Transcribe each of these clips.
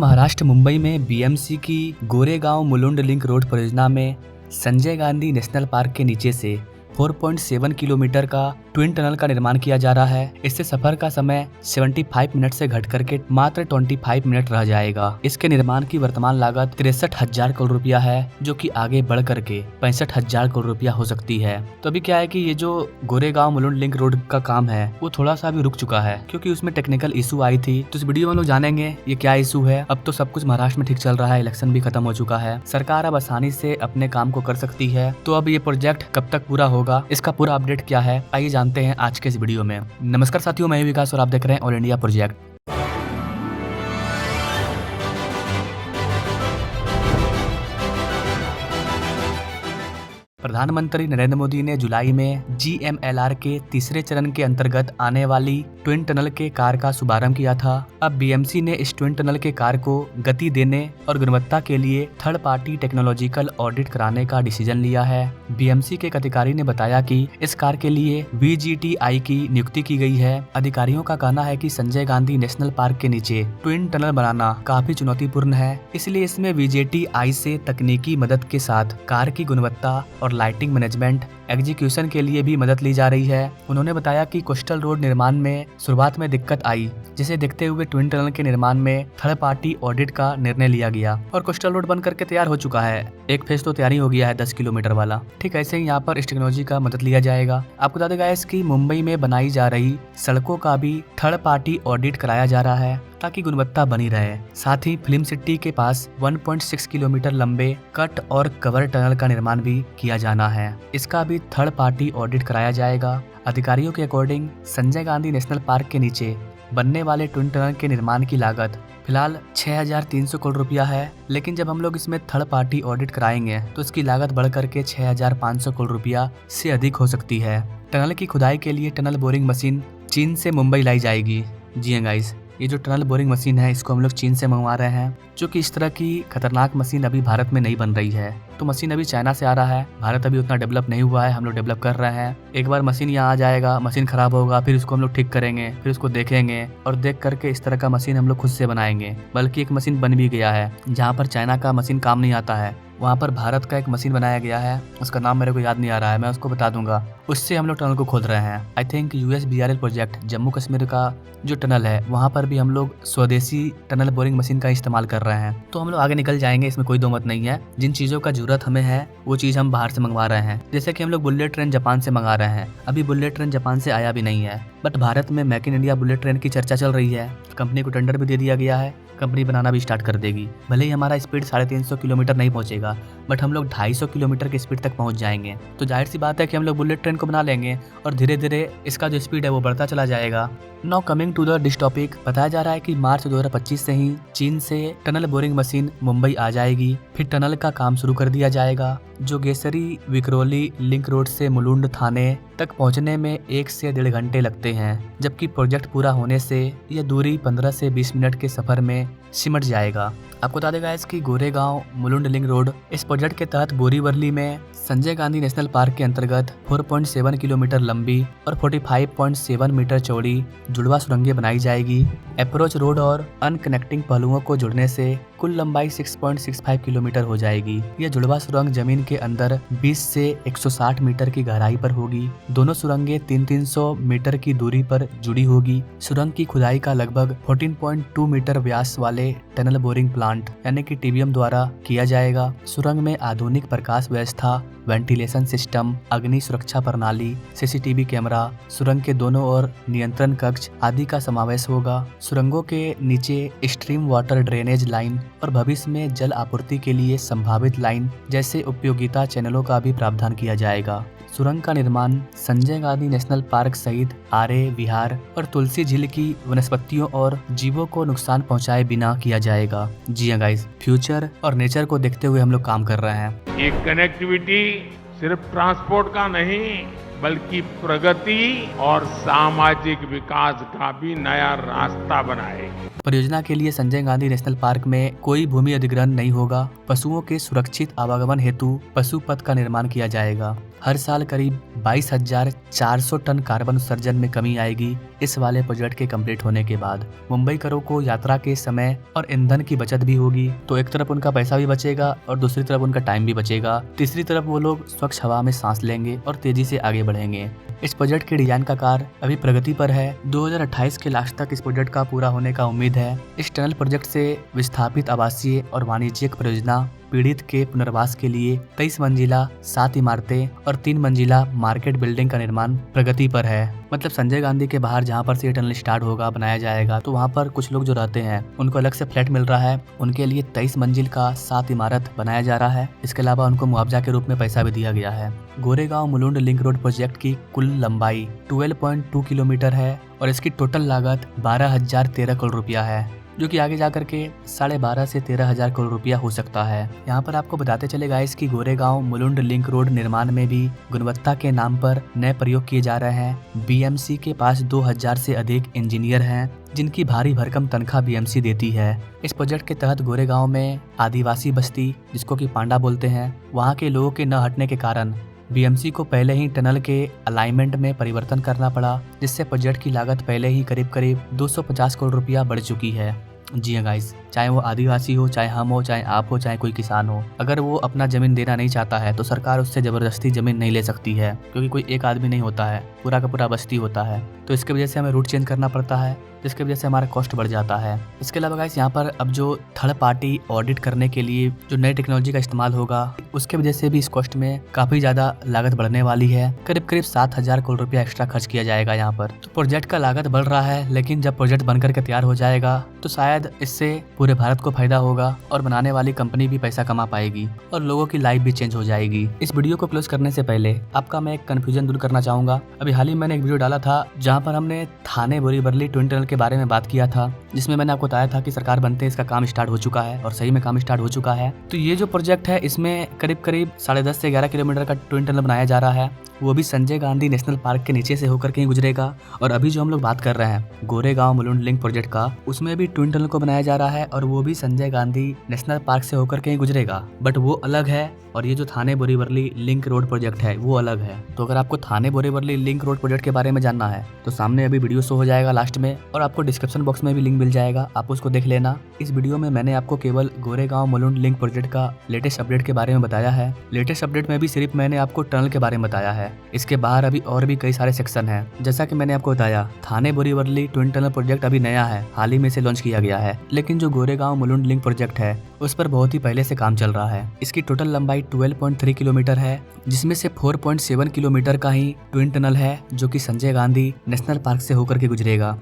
महाराष्ट्र मुंबई में बीएमसी की Goregaon Mulund link road परियोजना में संजय गांधी नेशनल पार्क के नीचे से 4.7 किलोमीटर का ट्विन टनल का निर्माण किया जा रहा है। इससे सफर का समय 75 मिनट से घट करके मात्र 25 मिनट रह जाएगा। इसके निर्माण की वर्तमान लागत 63,000 करोड़ रुपया है, जो कि आगे बढ़ करके 65,000 करोड़ रुपया हो सकती है। तो अभी क्या है कि ये जो गोरेगांव मुलुंड लिंक रोड का काम है वो थोड़ा सा अभी रुक चुका है, क्योंकि उसमें टेक्निकल इशू आई थी। तो इस वीडियो में हम लोग जानेंगे ये क्या इशू है। अब तो सब कुछ महाराष्ट्र में ठीक चल रहा है, इलेक्शन भी खत्म हो चुका है, सरकार अब आसानी से अपने काम को कर सकती है। तो अब ये प्रोजेक्ट कब तक पूरा होगा, इसका पूरा अपडेट क्या है, आइए जानते हैं आज के इस वीडियो में। नमस्कार साथियों, मैं विकास और आप देख रहे हैं ऑल इंडिया प्रोजेक्ट। प्रधानमंत्री नरेंद्र मोदी ने जुलाई में GMLR के तीसरे चरण के अंतर्गत आने वाली ट्विन टनल के कार्य का शुभारंभ किया था। अब BMC ने इस ट्विन टनल के कार्य को गति देने और गुणवत्ता के लिए थर्ड पार्टी टेक्नोलॉजिकल ऑडिट कराने का डिसीजन लिया है। BMC के एक अधिकारी ने बताया कि इस कार्य के लिए VGTI की नियुक्ति की गई है। अधिकारियों का कहना है कि संजय गांधी नेशनल पार्क के नीचे ट्विन टनल बनाना काफी चुनौतीपूर्ण है, इसलिए इसमें VGTI से तकनीकी मदद के साथ कार्य की गुणवत्ता और लाइटिंग मैनेजमेंट एग्जीक्यूशन के लिए भी मदद ली जा रही है। उन्होंने बताया कि कोस्टल रोड निर्माण में शुरुआत में दिक्कत आई, जिसे देखते हुए ट्विन टनल के निर्माण में थर्ड पार्टी ऑडिट का निर्णय लिया गया और कोस्टल रोड बन करके तैयार हो चुका है। एक फेज तो तैयारी हो गया है 10 किलोमीटर वाला। ठीक ऐसे ही यहाँ पर इस टेक्नोलॉजी का मदद लिया जाएगा। आपको बता देगा इसकी मुंबई में बनाई जा रही सड़कों का भी थर्ड पार्टी ऑडिट कराया जा रहा है, ताकि गुणवत्ता बनी रहे। साथ ही फिल्म सिटी के पास 1.6 किलोमीटर लंबे कट और कवर टनल का निर्माण भी किया जाना है, इसका भी थर्ड पार्टी ऑडिट कराया जाएगा। अधिकारियों के according Sanjay Gandhi national park के नीचे बनने वाले ट्विन टनल के निर्माण की लागत फिलहाल 6,300 करोड़ रुपया है, लेकिन जब हम लोग इसमें थर्ड पार्टी ऑडिट कराएंगे तो इसकी लागत बढ़ करके 6,500 करोड़ रुपया से अधिक हो सकती है। टनल की खुदाई के लिए टनल बोरिंग मशीन चीन से मुंबई लाई जाएगी। जी हाँ गाइस, ये जो टनल बोरिंग मशीन है इसको हम लोग चीन से मंगवा रहे हैं, क्योंकि इस तरह की खतरनाक मशीन अभी भारत में नहीं बन रही है। तो मशीन अभी चाइना से आ रहा है, भारत अभी उतना डेवलप नहीं हुआ है, हम लोग डेवलप कर रहे हैं। एक बार मशीन यहाँ आ जाएगा, मशीन खराब होगा, फिर उसको हम लोग ठीक करेंगे, फिर उसको देखेंगे और देख करके इस तरह का मशीन हम लोग खुद से बनाएंगे। बल्कि एक मशीन बन भी गया है, जहाँ पर चाइना का मशीन काम नहीं आता है वहाँ पर भारत का एक मशीन बनाया गया है, उसका नाम मेरे को याद नहीं आ रहा है, मैं उसको बता दूंगा। उससे हम लोग टनल को खोद रहे हैं। I think USBRL project Jammu Kashmir का जो टनल है वहाँ पर भी हम लोग स्वदेशी टनल बोरिंग मशीन का इस्तेमाल कर रहे हैं। तो हम लोग आगे निकल जाएंगे, इसमें कोई दो मत नहीं है। जिन चीज़ों का जरूरत हमें है वो चीज़ हम बाहर से मंगवा रहे हैं। जैसे कि हम लोग बुलेट ट्रेन जापान से मंगा रहे हैं, अभी बुलेट ट्रेन जापान से आया भी नहीं है, बट भारत में make in India bullet train की चर्चा चल रही है। कंपनी को टेंडर भी दे दिया गया है, कंपनी बनाना भी स्टार्ट कर देगी। भले ही हमारा स्पीड 350 किलोमीटर नहीं पहुंचेगा, बट हम लोग 250 किलोमीटर की स्पीड तक पहुंच जाएंगे। तो जाहिर सी बात है कि हम लोग बुलेट ट्रेन को बना लेंगे और धीरे धीरे इसका जो स्पीड है वो बढ़ता चला जाएगा। Now coming to the this topic, बताया जा रहा है कि मार्च 2025 से ही चीन से टनल बोरिंग मशीन मुंबई आ जाएगी। फिर टनल का काम शुरू कर दिया जाएगा, जो गेसरी विक्रोली लिंक रोड से मुलुंड थाने तक पहुंचने में 1 से 1.5 घंटे लगते हैं, जबकि प्रोजेक्ट पूरा होने से यह दूरी 15 से 20 मिनट के सफर में सिमट जाएगा। आपको बता देगा इसकी गोरेगांव मुलुंड लिंक रोड इस प्रोजेक्ट के तहत बोरीवली में संजय गांधी नेशनल पार्क के अंतर्गत 4.7 किलोमीटर लंबी और 45.7 मीटर चौड़ी जुड़वा सुरंगें बनाई जाएगी। अप्रोच रोड और अनकनेक्टिंग पहलुओं को जुड़ने से कुल लंबाई 6.65 किलोमीटर हो जाएगी। यह जुड़वा सुरंग जमीन के अंदर 20 से 160 मीटर की गहराई पर होगी। दोनों सुरंगें 300 मीटर की दूरी पर जुड़ी होगी। सुरंग की खुदाई का लगभग 14.2 मीटर व्यास वाले टनल बोरिंग प्लांट यानी कि TBM द्वारा किया जाएगा। सुरंग में आधुनिक प्रकाश व्यवस्था, वेंटिलेशन सिस्टम, अग्नि सुरक्षा प्रणाली, CCTV कैमरा, सुरंग के दोनों ओर नियंत्रण कक्ष आदि का समावेश होगा। सुरंगों के नीचे स्ट्रीम वाटर ड्रेनेज लाइन और भविष्य में जल आपूर्ति के लिए संभावित लाइन जैसे उपयोगिता चैनलों का भी प्रावधान किया जाएगा। सुरंग का निर्माण संजय गांधी नेशनल पार्क सहित आरे, विहार और तुलसी झील की वनस्पतियों और जीवों को नुकसान पहुंचाए बिना किया जाएगा। जी हाँ गाइस, फ्यूचर और नेचर को देखते हुए हम लोग काम कर रहे हैं। ये कनेक्टिविटी सिर्फ ट्रांसपोर्ट का नहीं, बल्कि प्रगति और सामाजिक विकास का भी नया रास्ता बनाएगी। परियोजना के लिए संजय गांधी नेशनल पार्क में कोई भूमि अधिग्रहण नहीं होगा। पशुओं के सुरक्षित आवागमन हेतु पशु पथ का निर्माण किया जाएगा। हर साल करीब 22,400 टन कार्बन उत्सर्जन में कमी आएगी इस वाले प्रोजेक्ट के कंप्लीट होने के बाद। मुंबईकरों को यात्रा के समय और ईंधन की बचत भी होगी, तो एक तरफ उनका पैसा भी बचेगा और दूसरी तरफ उनका टाइम भी बचेगा। तीसरी तरफ वो लोग स्वच्छ हवा में सांस लेंगे और तेजी से आगे बढ़ेंगे। इस प्रोजेक्ट के डिजाइन का कार्य अभी प्रगति पर है। 2028 के लास्ट तक इस प्रोजेक्ट का पूरा होने का उम्मीद है। इस टनल प्रोजेक्ट से विस्थापित आवासीय और वाणिज्यिक परियोजना पीड़ित के पुनर्वास के लिए 23 मंजिला 7 इमारतें और 3 मंजिला मार्केट बिल्डिंग का निर्माण प्रगति पर है। मतलब संजय गांधी के बाहर जहां पर से ये टनल स्टार्ट होगा, बनाया जाएगा, तो वहां पर कुछ लोग जो रहते हैं उनको अलग से फ्लैट मिल रहा है। उनके लिए 23 मंजिल का 7 इमारत बनाया जा रहा है। इसके अलावा उनको मुआवजा के रूप में पैसा भी दिया गया है। Goregaon Mulund link road project की कुल लंबाई 12.2 किलोमीटर है और इसकी टोटल लागत 12,013 करोड़ रुपया है, जो कि आगे जाकर के 12,500 से 13,000 करोड़ रुपया हो सकता है। यहाँ पर आपको बताते चले गाइस कि गोरेगांव मुलुंड लिंक रोड निर्माण में भी गुणवत्ता के नाम पर नए प्रयोग किए जा रहे हैं। बीएमसी के पास 2,000 से अधिक इंजीनियर हैं, जिनकी भारी भरकम तनख्वाह बीएमसी देती है। इस प्रोजेक्ट के तहत गोरेगांव में आदिवासी बस्ती, जिसको कि पांडा बोलते हैं, वहाँ के लोगों के न हटने के कारण बीएमसी को पहले ही टनल के अलाइनमेंट में परिवर्तन करना पड़ा, जिससे प्रोजेक्ट की लागत पहले ही करीब 250 करोड़ रुपया बढ़ चुकी है। जी हाँ गाइस, चाहे वो आदिवासी हो, चाहे हम हो, चाहे आप हो, चाहे कोई किसान हो, अगर वो अपना जमीन देना नहीं चाहता है तो सरकार उससे जबरदस्ती जमीन नहीं ले सकती है, क्योंकि कोई एक आदमी नहीं होता है, पूरा का पूरा बस्ती होता है। तो इसके वजह से हमें रूट चेंज करना पड़ता है, जिसकी वजह से हमारा कॉस्ट बढ़ जाता है। इसके अलावा गाइस यहाँ पर अब जो थर्ड पार्टी ऑडिट करने के लिए जो नई टेक्नोलॉजी का इस्तेमाल होगा, उसके वजह से भी इस कॉस्ट में काफी ज्यादा लागत बढ़ने वाली है। करीब 7,000 करोड़ रुपया एक्स्ट्रा खर्च किया जाएगा यहाँ पर। तो प्रोजेक्ट का लागत बढ़ रहा है, लेकिन जब प्रोजेक्ट बनकर के तैयार हो जाएगा तो शायद इससे पूरे भारत को फायदा होगा और बनाने वाली कंपनी भी पैसा कमा पाएगी और लोगों की लाइफ भी चेंज हो जाएगी। इस वीडियो को क्लोज करने से पहले आपका मैं एक कंफ्यूजन दूर करना चाहूंगा। अभी हाल ही मैंने एक वीडियो डाला था जहाँ पर हमने थाने बोरीवली ट्विन टनल के बारे में बात किया था, जिसमें मैंने आपको बताया था कि सरकार बनते इसका काम स्टार्ट हो चुका है और सही में काम स्टार्ट हो चुका है। तो ये जो प्रोजेक्ट है, इसमें करीब 10.5 से 11 किलोमीटर का ट्विन टनल बनाया जा रहा है, वो भी संजय गांधी नेशनल पार्क के नीचे से होकर कहीं गुजरेगा। और अभी जो हम लोग बात कर रहे हैं गोरेगांव मुलुंड लिंक प्रोजेक्ट का, उसमें भी ट्विन टनल को बनाया जा रहा है और वो भी संजय गांधी नेशनल पार्क से होकर कहीं गुजरेगा, बट वो अलग है। और ये जो थाने बोरीवली लिंक रोड प्रोजेक्ट है वो अलग है। तो अगर आपको थाने बोरीवली लिंक रोड प्रोजेक्ट के बारे में जानना है तो सामने अभी वीडियो शो हो जाएगा लास्ट में, और आपको डिस्क्रिप्शन बॉक्स में भी लिंक मिल जाएगा, आप उसको देख लेना। इस वीडियो में मैंने आपको केवल गोरेगांव मुलुंड लिंक प्रोजेक्ट का लेटेस्ट अपडेट के बारे में बताया है। लेटेस्ट अपडेट में भी सिर्फ मैंने आपको टनल के बारे में बताया है, इसके बाहर अभी और भी कई सारे सेक्शन हैं। जैसा कि मैंने आपको बताया, थाने बोरीवली ट्विन टनल प्रोजेक्ट अभी नया है, हाल ही में से लॉन्च किया गया है, लेकिन जो गोरेगांव मुलुंड लिंक प्रोजेक्ट है उस पर बहुत ही पहले से काम चल रहा है। इसकी टोटल लंबाई 12.3 किलोमीटर है, जिसमें से 4.7 किलोमीटर का ही ट्विन टनल है, जो कि संजय गांधी नेशनल पार्क से होकर के गुजरेगा।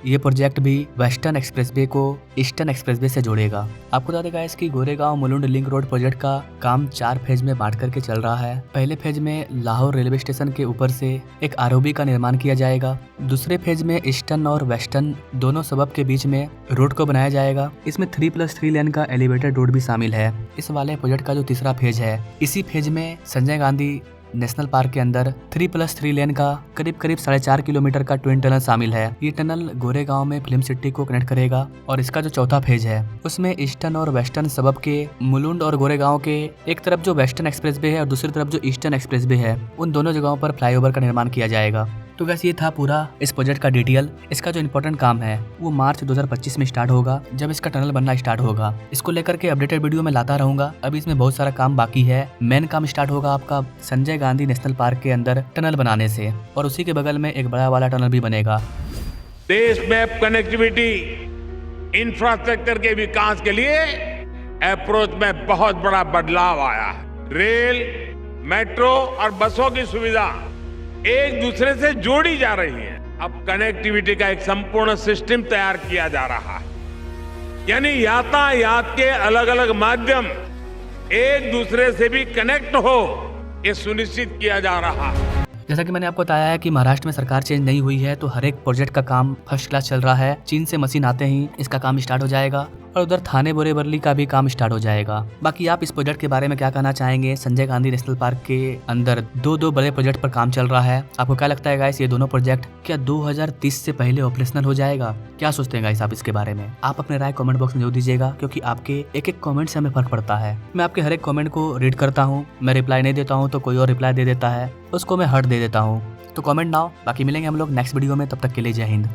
ये प्रोजेक्ट भी वेस्टर्न एक्सप्रेसवे को ईस्टर्न एक्सप्रेसवे से जोड़ेगा। आपको बता देगा इसकी Goregaon Mulund link road project का काम 4 फेज में बांट करके चल रहा है। पहले फेज में लाहौर रेलवे स्टेशन के ऊपर से एक आरओबी का निर्माण किया जाएगा। दूसरे फेज में ईस्टर्न और वेस्टर्न दोनों सबब के बीच में रोड को बनाया जाएगा। इसमें 3+3 लेन का एलिवेटेड रोड भी शामिल है। इस वाले प्रोजेक्ट का जो तीसरा फेज है, इसी फेज में संजय गांधी नेशनल पार्क के अंदर 3+3 लेन का करीब 4.5 किलोमीटर का ट्विन टनल शामिल है। ये टनल गोरेगांव में फिल्म सिटी को कनेक्ट करेगा। और इसका जो चौथा फेज है, उसमें ईस्टर्न और वेस्टर्न सबब के मुलुंड और गोरेगांव के एक तरफ जो वेस्टर्न एक्सप्रेसवे है और दूसरी तरफ जो ईस्टर्न एक्सप्रेसवे है, उन दोनों जगहों पर फ्लाईओवर का निर्माण किया जाएगा। तो बस ये था पूरा इस प्रोजेक्ट का डिटेल। इसका जो इम्पोर्टेंट काम है वो मार्च 2025 में स्टार्ट होगा, जब इसका टनल बनना स्टार्ट होगा। इसको लेकर के अपडेटेड वीडियो में लाता रहूंगा। अभी इसमें बहुत सारा काम बाकी है। मेन काम स्टार्ट होगा आपका संजय गांधी नेशनल पार्क के अंदर टनल बनाने से, और उसी के बगल में एक बड़ा वाला टनल भी बनेगा। देश में कनेक्टिविटी इंफ्रास्ट्रक्चर के विकास के लिए अप्रोच में बहुत बड़ा बदलाव आया है। रेल, मेट्रो और बसों की सुविधा एक दूसरे से जोड़ी जा रही है। अब कनेक्टिविटी का एक संपूर्ण सिस्टम तैयार किया जा रहा है, यानी यातायात के अलग अलग माध्यम एक दूसरे से भी कनेक्ट हो, ये सुनिश्चित किया जा रहा है। जैसा कि मैंने आपको बताया है कि महाराष्ट्र में सरकार चेंज नहीं हुई है, तो हर एक प्रोजेक्ट का काम फर्स्ट क्लास चल रहा है। चीन से मशीन आते ही इसका काम स्टार्ट हो जाएगा। और उधर थाने बोरीवली का भी काम स्टार्ट हो जाएगा। बाकी आप इस प्रोजेक्ट के बारे में क्या कहना चाहेंगे? संजय गांधी नेशनल पार्क के अंदर दो बड़े प्रोजेक्ट पर काम चल रहा है। आपको क्या लगता है गाइस, ये दोनों प्रोजेक्ट क्या 2030 से पहले ऑपरेशनल हो जाएगा? क्या सोचते हैं गाइस आप इसके बारे में? आप अपने राय कमेंट बॉक्स में जरूर दीजिएगा, क्योंकि आपके एक एक कमेंट से हमें फर्क पड़ता है। मैं आपके हर एक कमेंट को रीड करता हूँ। मैं रिप्लाई नहीं देता हूँ तो कोई और रिप्लाई दे देता है, उसको मैं हर्ट दे देता हूँ। तो कमेंट नाउ। बाकी मिलेंगे हम लोग नेक्स्ट वीडियो में, तब तक के लिए जय हिंद।